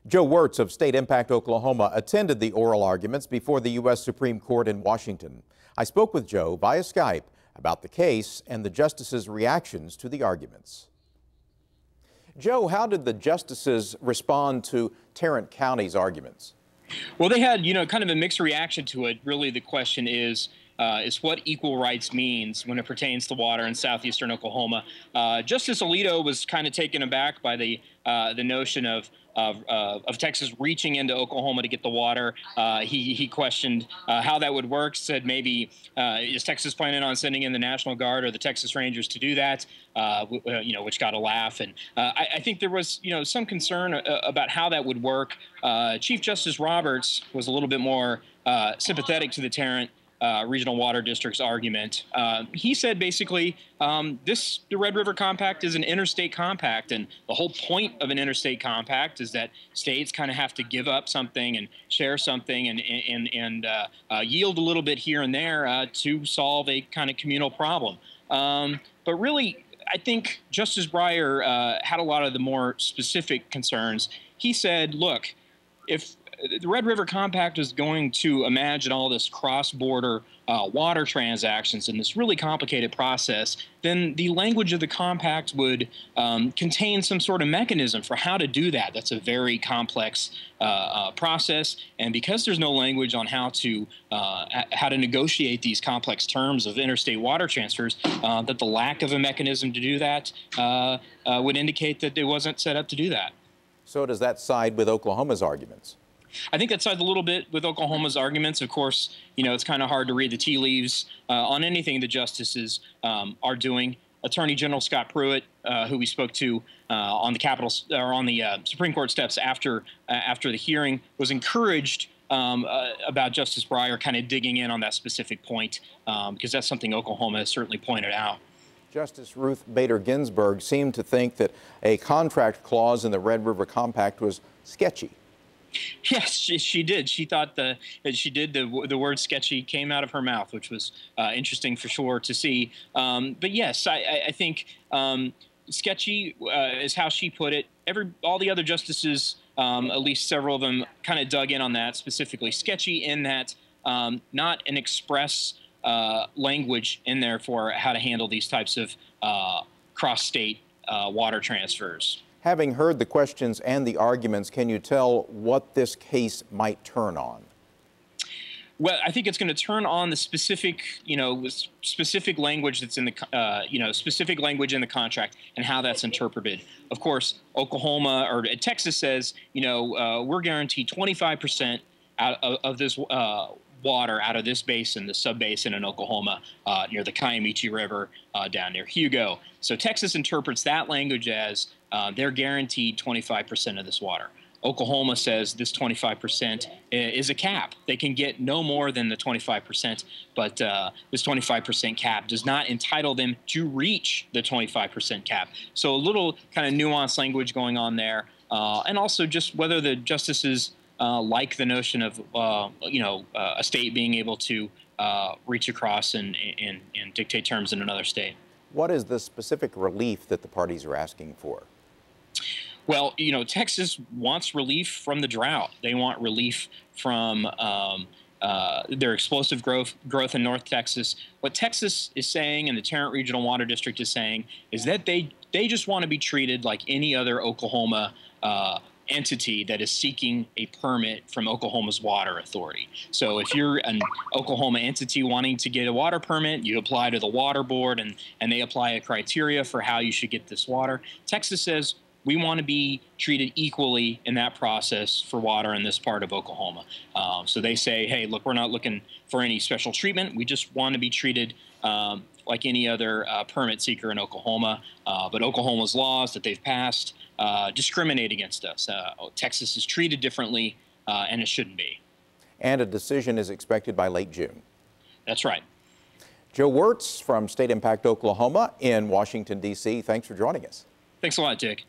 Joe Wertz of StateImpact, Oklahoma, attended the oral arguments before the U.S. Supreme Court in Washington. I spoke with Joe via Skype about the case and the justices' reactions to the arguments. Joe, how did the justices respond to Tarrant County's arguments? Well, they had, kind of a mixed reaction to it. Really, the question is what equal rights means when it pertains to water in southeastern Oklahoma. Justice Alito was kind of taken aback by the notion of Texas reaching into Oklahoma to get the water. He questioned how that would work, said maybe is Texas planning on sending in the National Guard or the Texas Rangers to do that, which got a laugh. And I think there was, some concern about how that would work. Chief Justice Roberts was a little bit more sympathetic to the Tarrant Regional Water District's argument. He said basically the Red River Compact is an interstate compact, and the whole point of an interstate compact is that states kind of have to give up something and share something and yield a little bit here and there to solve a kind of communal problem. But really, I think Justice Breyer had a lot of the more specific concerns. He said, look, if the Red River Compact is going to imagine all this cross-border water transactions in this really complicated process, then the language of the compact would contain some sort of mechanism for how to do that. That's a very complex process, and because there's no language on how to negotiate these complex terms of interstate water transfers, that the lack of a mechanism to do that would indicate that it wasn't set up to do that. So does that side with Oklahoma's arguments? I think that sides a little bit with Oklahoma's arguments. Of course, it's kind of hard to read the tea leaves on anything the justices are doing. Attorney General Scott Pruitt, who we spoke to on the Supreme Court steps after the hearing, was encouraged about Justice Breyer kind of digging in on that specific point, because that's something Oklahoma has certainly pointed out. Justice Ruth Ginsburg seemed to think that a contract clause in the Red River Compact was sketchy. Yes, she did. She thought the word sketchy came out of her mouth, which was interesting for sure to see. But yes, I think sketchy is how she put it. All the other justices, at least several of them, kind of dug in on that specifically. Sketchy in that not an express language in there for how to handle these types of cross-state water transfers. Having heard the questions and the arguments, can you tell what this case might turn on? Well, I think it's going to turn on the specific, specific language that's in the, specific language in the contract and how that's interpreted. Of course, Oklahoma or Texas says, we're guaranteed 25% out of this water out of this basin, the sub-basin in Oklahoma, near the Kiamichi River, down near Hugo. So Texas interprets that language as they're guaranteed 25% of this water. Oklahoma says this 25% is a cap. They can get no more than the 25%, but this 25% cap does not entitle them to reach the 25% cap. So a little kind of nuanced language going on there, and also just whether the justices like the notion of, a state being able to reach across and dictate terms in another state. What is the specific relief that the parties are asking for? Well, Texas wants relief from the drought. They want relief from their explosive growth in North Texas. What Texas is saying and the Tarrant Regional Water District is saying is that they just want to be treated like any other Oklahoma entity that is seeking a permit from Oklahoma's water authority. So if you're an Oklahoma entity wanting to get a water permit, you apply to the water board and they apply a criteria for how you should get this water. Texas says we want to be treated equally in that process for water in this part of Oklahoma. So they say, hey, look, we're not looking for any special treatment. We just want to be treated like any other permit seeker in Oklahoma. But Oklahoma's laws that they've passed discriminate against us. Texas is treated differently, and it shouldn't be. And a decision is expected by late June. That's right. Joe Wertz from StateImpact, Oklahoma in Washington, D.C. Thanks for joining us. Thanks a lot, Jake.